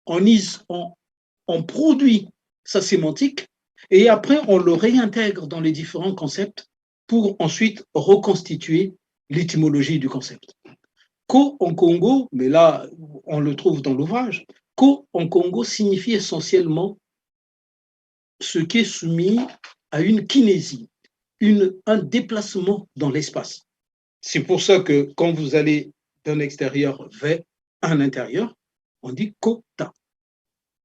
Speaker 2: on produit sa sémantique et après on le réintègre dans les différents concepts pour ensuite reconstituer l'étymologie du concept. Ko en Congo, mais là on le trouve dans l'ouvrage, ko en Congo signifie essentiellement ce qui est soumis à une kinésie, un déplacement dans l'espace. C'est pour ça que quand vous allez d'un extérieur vers un intérieur, on dit kota.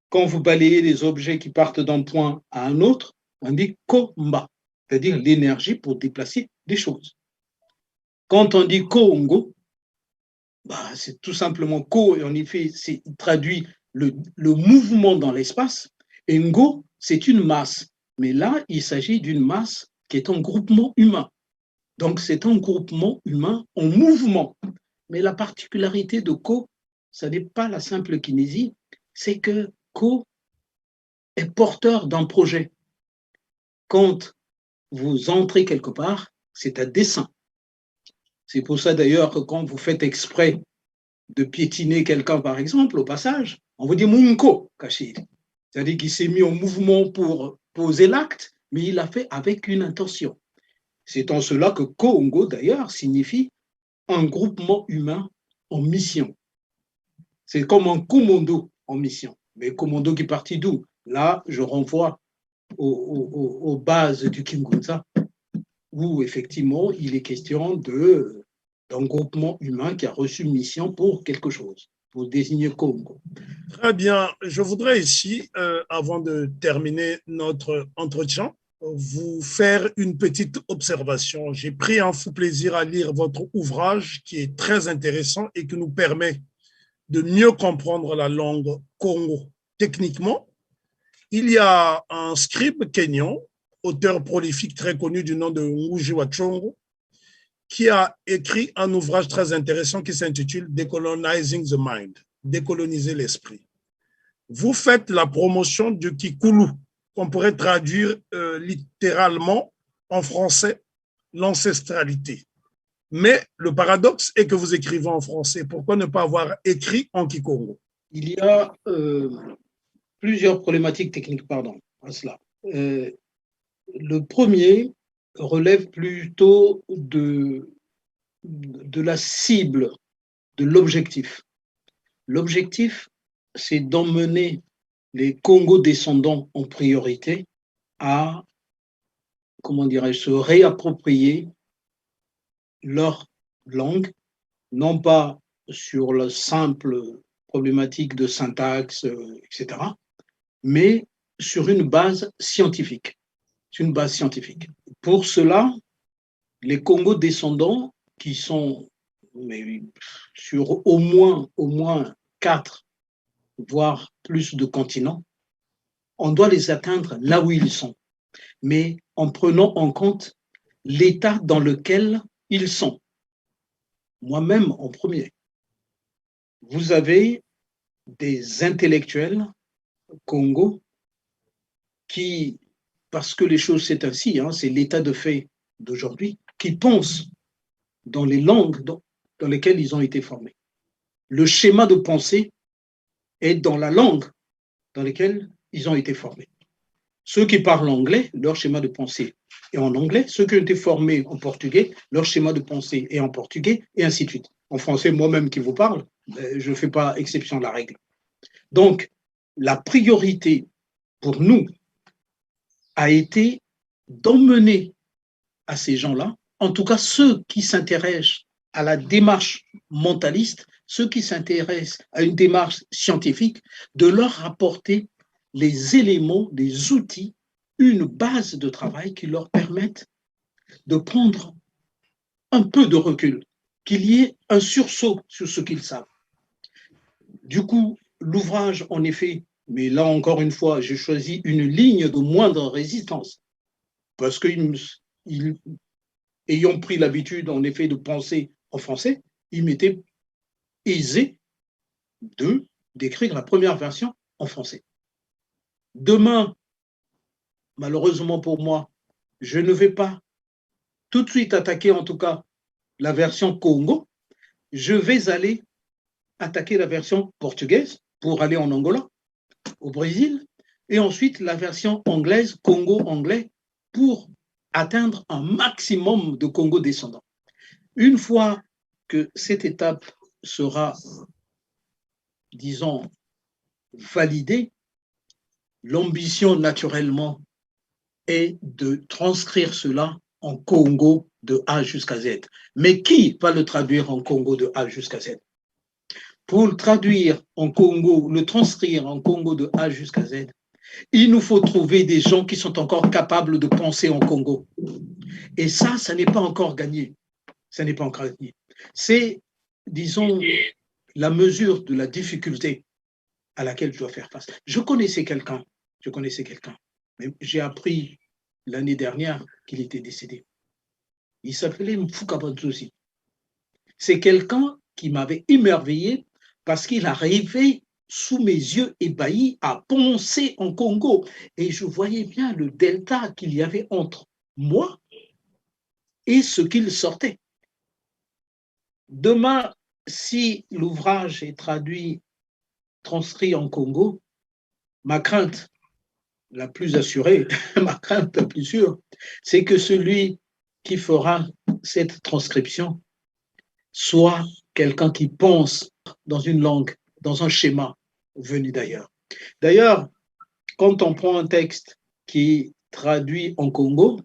Speaker 2: Quand vous balayez les objets qui partent d'un point à un autre, on dit komba, c'est-à-dire l'énergie pour déplacer des choses. Quand on dit Congo, c'est tout simplement ko, et en effet, c'est traduit le mouvement dans l'espace, et ngo, c'est une masse. Mais là, il s'agit d'une masse qui est un groupement humain. Donc, c'est un groupement humain en mouvement. Mais la particularité de ko, ce n'est pas la simple kinésie, c'est que ko est porteur d'un projet. Quand vous entrez quelque part, c'est un dessein. C'est pour ça d'ailleurs que quand vous faites exprès de piétiner quelqu'un, par exemple, au passage, On vous dit Munko Kachid. C'est-à-dire qu'il s'est mis en mouvement pour poser l'acte, mais il l'a fait avec une intention. C'est en cela que Congo, d'ailleurs, signifie un groupement humain en mission. C'est comme un commando en mission. Mais commando qui est parti d'où? Là, je renvoie aux bases du Kimgunza, où effectivement, il est question d'un groupement humain qui a reçu une mission pour quelque chose, pour désigner Congo.
Speaker 1: Très bien. Je voudrais ici, avant de terminer notre entretien, vous faire une petite observation. J'ai pris un fou plaisir à lire votre ouvrage qui est très intéressant et qui nous permet de mieux comprendre la langue Congo. Techniquement, il y a un scribe kényan, auteur prolifique très connu du nom de Ngugi wa Thiong'o, qui a écrit un ouvrage très intéressant qui s'intitule Decolonizing the Mind, décoloniser l'esprit. Vous faites la promotion du Kikulu, qu'on pourrait traduire littéralement en français, l'ancestralité. Mais le paradoxe est que vous écrivez en français. Pourquoi ne pas avoir écrit en Kikongo?
Speaker 2: Il y a plusieurs problématiques techniques, à cela. Le premier relève plutôt de la cible, de l'objectif. L'objectif, c'est d'emmener les Congo descendants en priorité à, comment dirais-je, se réapproprier leur langue, non pas sur la simple problématique de syntaxe, etc., mais sur une base scientifique. Sur une base scientifique. Pour cela, les Congo descendants, qui sont sur au moins 4, voire plus de continents, on doit les atteindre là où ils sont, mais en prenant en compte l'état dans lequel ils sont. Moi-même en premier. Vous avez des intellectuels Congo qui, parce que les choses c'est ainsi, c'est l'état de fait d'aujourd'hui, qui pensent dans les langues dans lesquelles ils ont été formés. Le schéma de pensée est dans la langue dans laquelle ils ont été formés. Ceux qui parlent anglais, leur schéma de pensée est en anglais. Ceux qui ont été formés en portugais, leur schéma de pensée est en portugais, et ainsi de suite. En français, moi-même qui vous parle, je ne fais pas exception à la règle. Donc, la priorité pour nous a été d'emmener à ces gens-là, en tout cas ceux qui s'intéressent à la démarche mentaliste, ceux qui s'intéressent à une démarche scientifique, de leur apporter les éléments, les outils, une base de travail qui leur permettent de prendre un peu de recul, qu'il y ait un sursaut sur ce qu'ils savent. Du coup, l'ouvrage, en effet, mais là encore une fois, j'ai choisi une ligne de moindre résistance, parce que ayant pris l'habitude, en effet, de penser en français, il m'était aisé d'écrire la première version en français. Demain, malheureusement pour moi, je ne vais pas tout de suite attaquer, en tout cas, la version Congo. Je vais aller attaquer la version portugaise pour aller en Angola, au Brésil, et ensuite la version anglaise, Congo-anglais, pour atteindre un maximum de Congo descendants. Une fois que cette étape sera, disons, validée, l'ambition naturellement est de transcrire cela en Congo de A jusqu'à Z. Mais qui va le traduire en Congo de A jusqu'à Z? Pour le traduire en Congo, le transcrire en Congo de A jusqu'à Z, il nous faut trouver des gens qui sont encore capables de penser en Congo. Et ça n'est pas encore gagné. Ça n'est pas encore gagné. C'est, disons, la mesure de la difficulté à laquelle je dois faire face. Je connaissais quelqu'un, mais j'ai appris l'année dernière qu'il était décédé. Il s'appelait Mfuka Bantusi. C'est quelqu'un qui m'avait émerveillé parce qu'il arrivait sous mes yeux ébahis à penser en Congo. Et je voyais bien le delta qu'il y avait entre moi et ce qu'il sortait. Demain, si l'ouvrage est traduit transcrit en Congo, ma crainte la plus assurée, ma crainte la plus sûre, c'est que celui qui fera cette transcription soit quelqu'un qui pense dans une langue, dans un schéma venu d'ailleurs. D'ailleurs, quand on prend un texte qui traduit en Congo,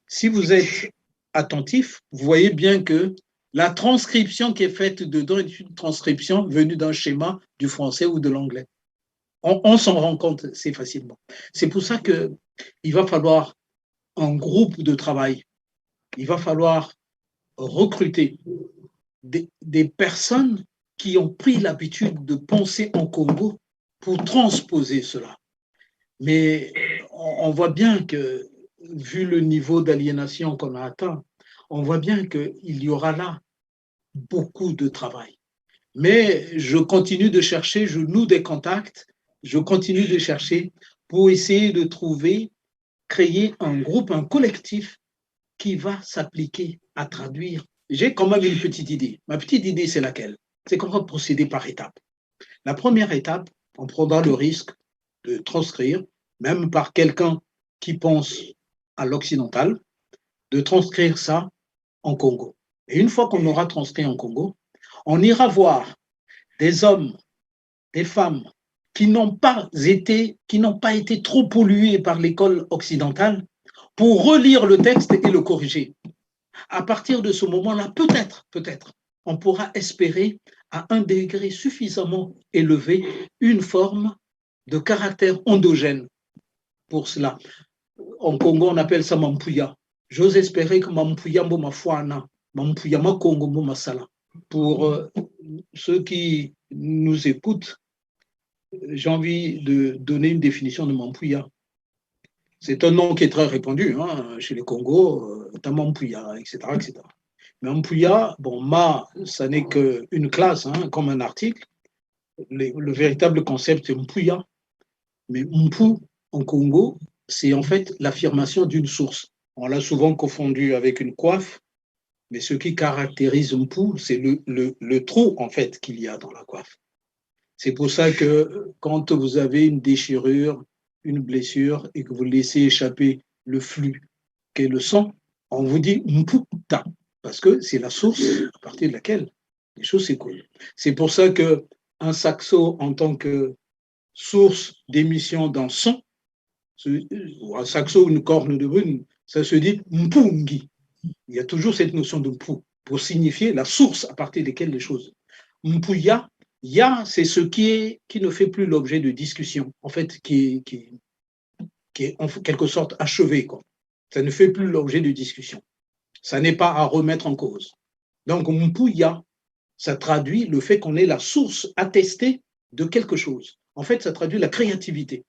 Speaker 2: si vous êtes attentif, vous voyez bien que la transcription qui est faite dedans est une transcription venue d'un schéma du français ou de l'anglais. On s'en rend compte assez facilement. C'est pour ça qu'il va falloir un groupe de travail. Il va falloir recruter des personnes qui ont pris l'habitude de penser en Congo pour transposer cela. Mais on voit bien que, vu le niveau d'aliénation qu'on a atteint, on voit bien qu'il y aura là beaucoup de travail. Mais je continue de chercher, je noue des contacts, je continue de chercher pour essayer de trouver, créer un groupe, un collectif qui va s'appliquer à traduire. J'ai quand même une petite idée. Ma petite idée, c'est laquelle? C'est qu'on va procéder par étapes. La première étape, on prendra le risque de transcrire, même par quelqu'un qui pense à l'occidental, de transcrire ça en Congo. Et une fois qu'on aura transcrit en Congo, on ira voir des hommes, des femmes qui n'ont pas été trop pollués par l'école occidentale pour relire le texte et le corriger. À partir de ce moment-là, peut-être, on pourra espérer à un degré suffisamment élevé une forme de caractère endogène pour cela. En Congo, on appelle ça Mampuya. J'ose espérer que Mampuya Mboma Fouana, Mampuya Makongo Mboma Sala. Pour ceux qui nous écoutent, j'ai envie de donner une définition de Mampuya. C'est un nom qui est très répandu chez les Congos, Mampuya, etc., etc. Mais Mampuya, bon, Ma, ça n'est qu'une classe, comme un article. Le véritable concept, c'est Mpuya. Mais Mpu, en Congo, c'est en fait l'affirmation d'une source. On l'a souvent confondu avec une coiffe, mais ce qui caractérise Mpu, c'est le trou, en fait, qu'il y a dans la coiffe. C'est pour ça que quand vous avez une déchirure, une blessure, et que vous laissez échapper le flux qu'est le sang, on vous dit Mputa, parce que c'est la source à partir de laquelle les choses s'écoulent. C'est pour ça qu'un saxo, en tant que source d'émission d'un son, ou un saxo ou une corne de brune, ça se dit Mpungi. Il y a toujours cette notion de Mpu pour signifier la source à partir de laquelle les choses. Mpuya, Ya, c'est ce qui ne fait plus l'objet de discussion, en fait, qui est en quelque sorte achevé, quoi. Ça ne fait plus l'objet de discussion. Ça n'est pas à remettre en cause. Donc, Mpuya, ça traduit le fait qu'on est la source attestée de quelque chose. En fait, ça traduit la créativité.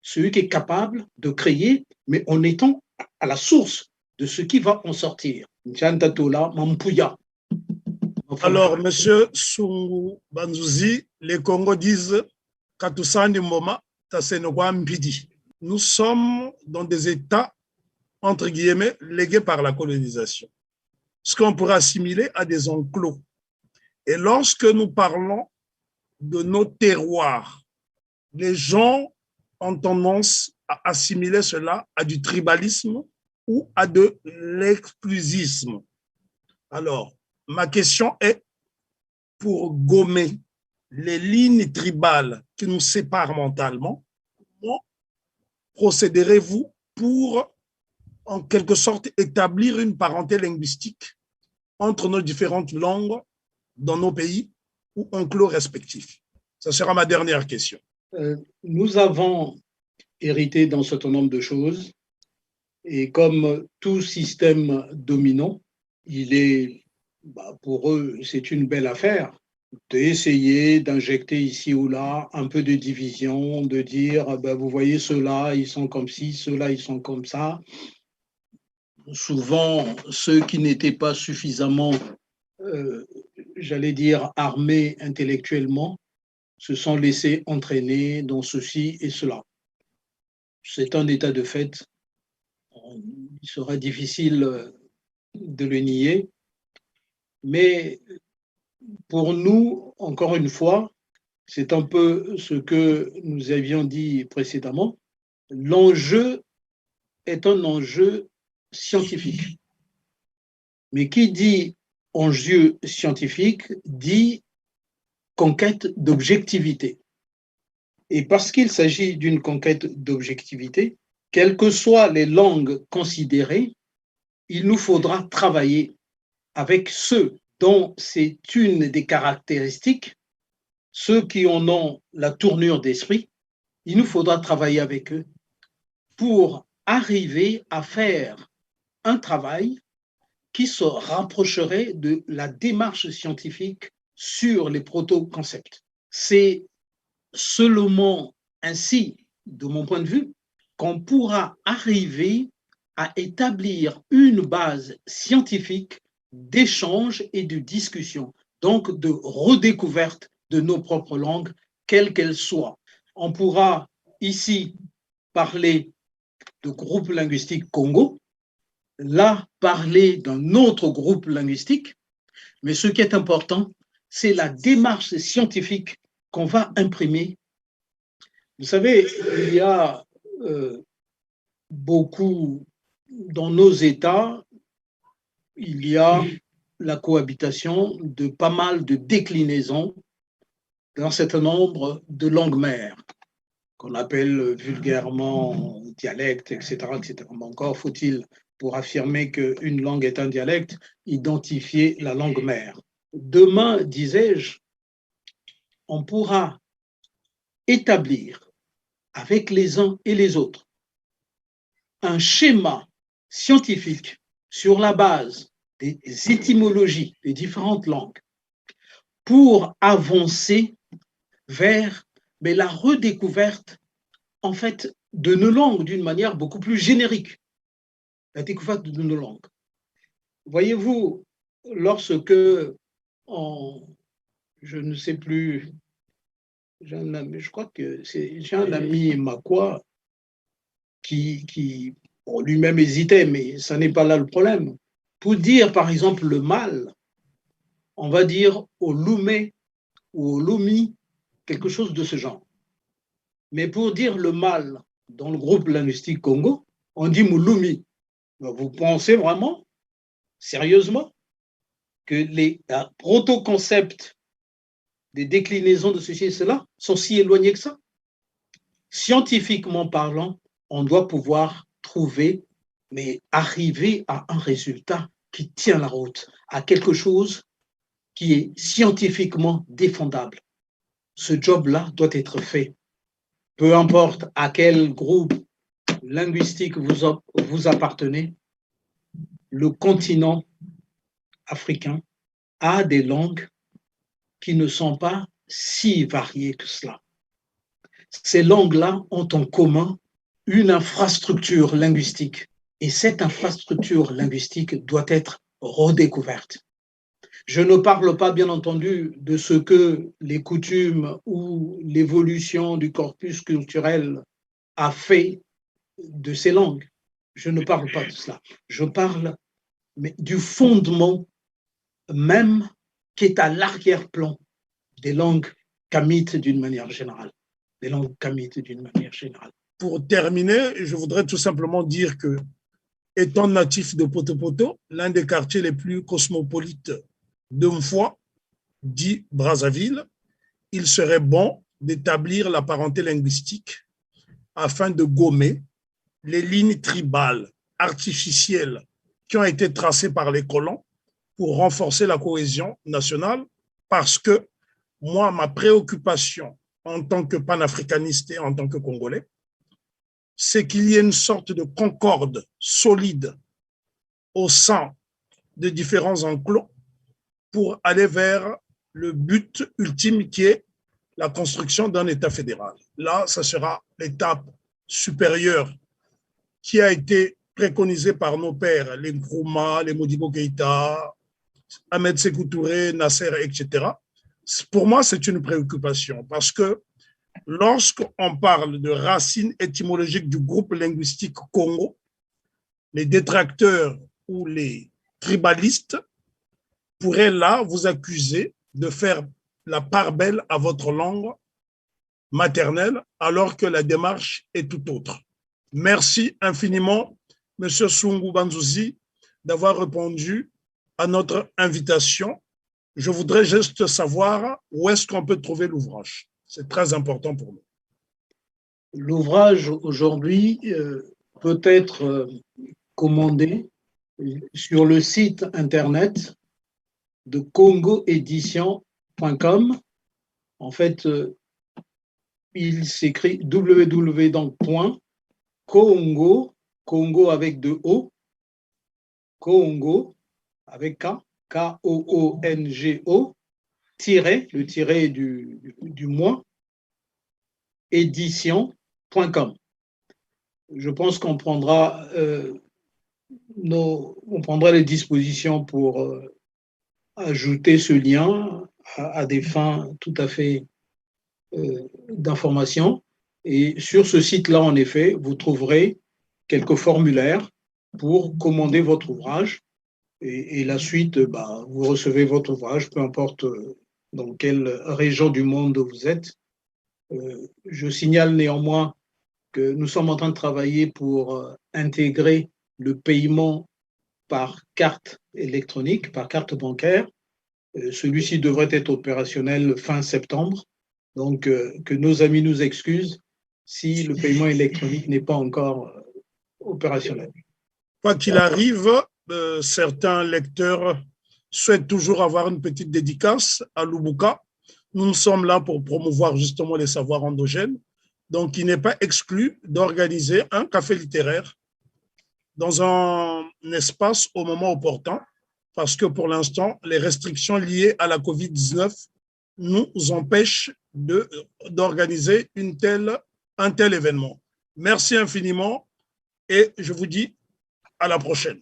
Speaker 2: Celui qui est capable de créer, mais en étant à la source de ce qui va en sortir.
Speaker 1: Alors, Monsieur Sungu Banzuzi, les Congos disent Katusani Moma, Tasenogwa Mpidi. Nous sommes dans des États, entre guillemets, légués par la colonisation, ce qu'on pourrait assimiler à des enclos. Et lorsque nous parlons de nos terroirs, les gens ont tendance à assimiler cela à du tribalisme ou à de l'exclusisme. Alors, ma question est, pour gommer les lignes tribales qui nous séparent mentalement, comment procéderez-vous pour, en quelque sorte, établir une parenté linguistique entre nos différentes langues dans nos pays ou enclos respectifs? Ça sera ma dernière question.
Speaker 2: Nous avons hérité d'un certain nombre de choses et comme tout système dominant, il est, pour eux, c'est une belle affaire d'essayer d'injecter ici ou là un peu de division, de dire, vous voyez, ceux-là, ils sont comme ci, ceux-là, ils sont comme ça. Souvent, ceux qui n'étaient pas suffisamment, j'allais dire, armés intellectuellement, se sont laissés entraîner dans ceci et cela. C'est un état de fait. Il sera difficile de le nier. Mais pour nous, encore une fois, C'est un peu ce que nous avions dit précédemment. L'enjeu est un enjeu scientifique. Mais qui dit enjeu scientifique dit conquête d'objectivité. Et parce qu'il s'agit d'une conquête d'objectivité, quelles que soient les langues considérées, il nous faudra travailler avec ceux dont c'est une des caractéristiques, ceux qui en ont la tournure d'esprit. Il nous faudra travailler avec eux pour arriver à faire un travail qui se rapprocherait de la démarche scientifique sur les proto-concepts. C'est seulement ainsi, de mon point de vue, qu'on pourra arriver à établir une base scientifique d'échange et de discussion, donc de redécouverte de nos propres langues, quelles qu'elles soient. On pourra ici parler de groupe linguistique Congo, là parler d'un autre groupe linguistique, mais ce qui est important, c'est la démarche scientifique qu'on va imprimer. Vous savez, il y a beaucoup, dans nos États, il y a la cohabitation de pas mal de déclinaisons d'un certain nombre de langues mères, qu'on appelle vulgairement dialectes, etc., etc. Mais encore faut-il, pour affirmer qu'une langue est un dialecte, identifier la langue mère. Demain, disais-je, on pourra établir avec les uns et les autres un schéma scientifique sur la base des étymologies des différentes langues pour avancer vers la redécouverte en fait de nos langues d'une manière beaucoup plus générique, la découverte de nos langues. Voyez-vous, lorsque je ne sais plus, je crois que j'ai un ami Makwa qui lui-même hésitait, mais ça n'est pas là le problème. Pour dire, par exemple, le mal, on va dire au Lumé ou au Lumi, quelque chose de ce genre. Mais pour dire le mal dans le groupe linguistique Congo, on dit Mulumi. Vous pensez vraiment, sérieusement, que les proto-concepts des déclinaisons de ceci et cela sont si éloignés que ça? Scientifiquement parlant, on doit pouvoir trouver, mais arriver à un résultat qui tient la route, à quelque chose qui est scientifiquement défendable. Ce job-là doit être fait. Peu importe à quel groupe linguistique vous appartenez, le continent africain a des langues qui ne sont pas si variées que cela. Ces langues-là ont en commun une infrastructure linguistique et cette infrastructure linguistique doit être redécouverte. Je ne parle pas, bien entendu, de ce que les coutumes ou l'évolution du corpus culturel a fait de ces langues. Je ne parle pas de cela. Je parle du fondement même qui est à l'arrière-plan des langues kamites d'une manière générale. Des langues kamites d'une manière générale.
Speaker 1: Pour terminer, je voudrais tout simplement dire que, étant natif de Poto-Poto, l'un des quartiers les plus cosmopolites de Mfoua, dit Brazzaville, il serait bon d'établir la parenté linguistique afin de gommer les lignes tribales artificielles qui ont été tracées par les colons pour renforcer la cohésion nationale, parce que moi, ma préoccupation en tant que panafricaniste et en tant que Congolais, c'est qu'il y ait une sorte de concorde solide au sein de différents enclos pour aller vers le but ultime qui est la construction d'un État fédéral. Là, ça sera l'étape supérieure qui a été préconisée par nos pères, les Nkrumah, les Modibo Keïta, Ahmed Sékou Touré, Nasser, etc. Pour moi, c'est une préoccupation parce que lorsqu'on parle de racines étymologiques du groupe linguistique Congo, les détracteurs ou les tribalistes pourraient là vous accuser de faire la part belle à votre langue maternelle, alors que la démarche est tout autre. Merci infiniment, M. Sungu Banzouzi, d'avoir répondu à notre invitation. Je voudrais juste savoir où est-ce qu'on peut trouver l'ouvrage. C'est très important pour nous.
Speaker 2: L'ouvrage aujourd'hui peut être commandé sur le site internet de congoédition.com. En fait, il s'écrit www.congo, Congo avec deux O, Congo avec K, K-O-O-N-G-O, le tiret du moins, édition.com. Je pense qu'on prendra, on prendra les dispositions pour ajouter ce lien à des fins tout à fait d'information. Et sur ce site-là, en effet, vous trouverez quelques formulaires pour commander votre ouvrage. Et la suite, vous recevez votre ouvrage, peu importe dans quelle région du monde vous êtes. Je signale néanmoins que nous sommes en train de travailler pour intégrer le paiement par carte électronique, par carte bancaire. Celui-ci devrait être opérationnel fin septembre. Donc, que nos amis nous excusent si le paiement électronique n'est pas encore opérationnel.
Speaker 1: Quoi qu'il arrive, certains lecteurs souhaitent toujours avoir une petite dédicace à Lubuka. Nous sommes là pour promouvoir justement les savoirs endogènes. Donc, il n'est pas exclu d'organiser un café littéraire dans un espace au moment opportun, parce que pour l'instant, les restrictions liées à la COVID-19 nous empêchent d'organiser un tel événement. Merci infiniment et je vous dis à la prochaine.